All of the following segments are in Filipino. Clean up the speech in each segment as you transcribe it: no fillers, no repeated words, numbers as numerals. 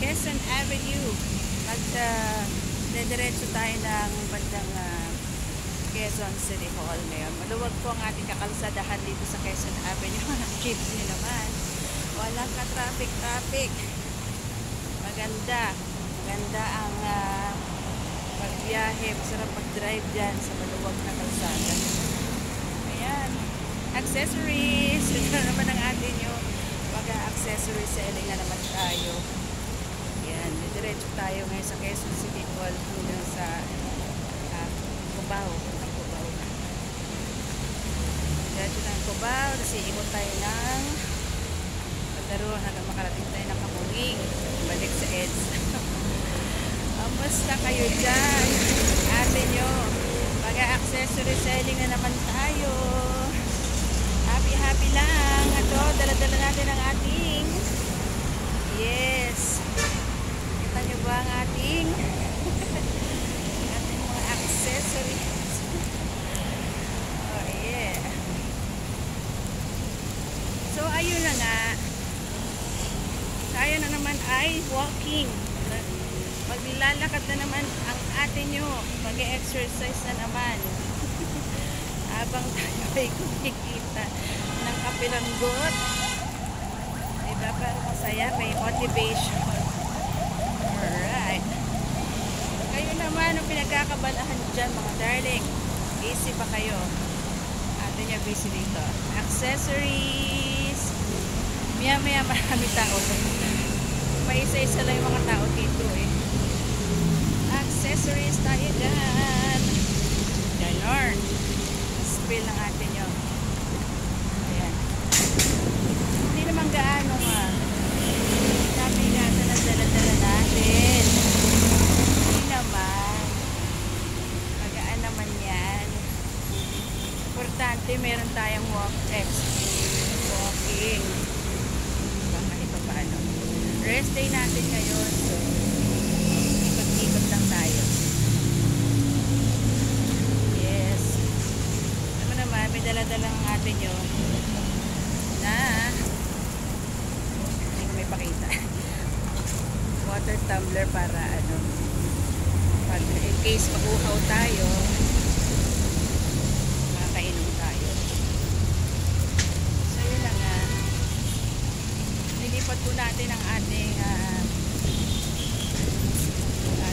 Quezon Avenue. Diretso tayo ng bandang Quezon City Hall ngayon. Maluwag po ang ating kakalsadahan dito sa Quezon Avenue. Nakikita niyo naman. Walang ka-traffic. Maganda. Maganda ang pagbiyahe. Masarap mag-drive dyan sa maluwag na kalsada. Ayan. Accessories. Ito naman ang atin yung mag-accessories selling na naman tayo. Ayan. Diretso tayo ngayon sa Quezon City Hall hanggang sa Cubao. Diretso ng Cubao. Kasi ikot tayo ng Padaruan hanggang makarating tayo ng Kamuning. Balik sa EDS. Basta kayo dyan. Ate nyo. Mag-accessory selling na naman tayo. Happy lang. Ito, dala-dala natin ang ating kita nyo ba ang ating mga accessories. Oh yeah. So ayun na nga, tayo na naman ay walking. Maglalakad na naman ang atin nyo. Mag-exercise na naman. Habang tayo ay kumikita ng kapilanggot. Diba? Pero masaya. May motivation. Alright. Kayo naman ang pinagkakabalahan dyan mga darling. Busy pa kayo. Atin nyo busy dito. Accessories. Maya marami tao. May isa-isa lang yung mga tao dito eh. Accessories tayo dyan. Ganon. Spill lang atin yun. Ayan. Hindi naman gaano nga. Sabi nga ito na dala-dala natin. Hindi naman. Magaan naman yan. Importante meron tayong walking. Baka ito paano. Rest day natin ngayon. So, ikot-ikot lang tayo. Yes. Ano naman, may dala-dala ng atin yun na hindi ko may pakita. Water tumbler para pag in case mabuhaw tayo, makakainom tayo. So yun lang nilipat po natin ang ating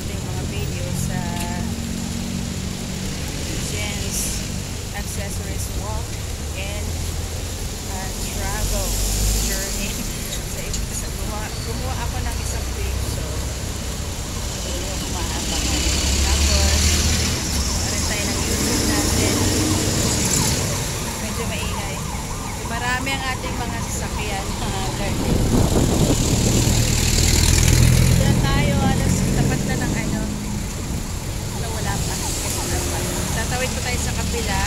mga video sa Jen's Accessories Walk and Travel Journey. Gumawa ako ng isang page, so yung kumaabangan. Tapos rin tayo ng YouTube natin. Medyo maingay. Marami ang ating mga sasakyan. Diyan tayo, tapat na ng wala pa. Tatawid po tayo sa kapila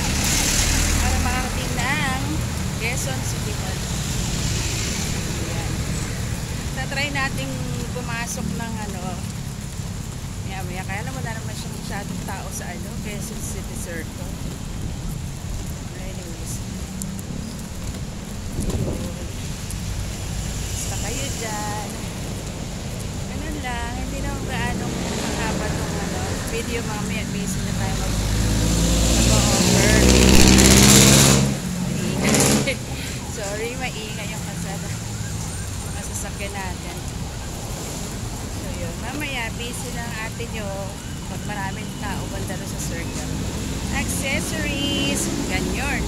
para makakating ng Quezon City Hall. Ayan. Tatry nating pumasok ng maya. Kaya naman na naman siya masyadong tao sa Quezon City Circle. Anyways. Basta kayo dyan. Ganun lang. Hindi naman gaanong mahaba ng video. Mamaya busy na tayo mag-offer. Sorry, maingay yung kalsada. Mga sasakyan natin. So yun, mamaya busy lang atin nyo pag maraming tao banda sa circle. Accessories, ganyan.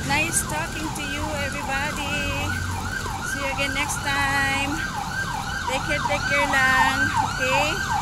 Nice talking to you, everybody. See you again next time. Take care lang. Okay?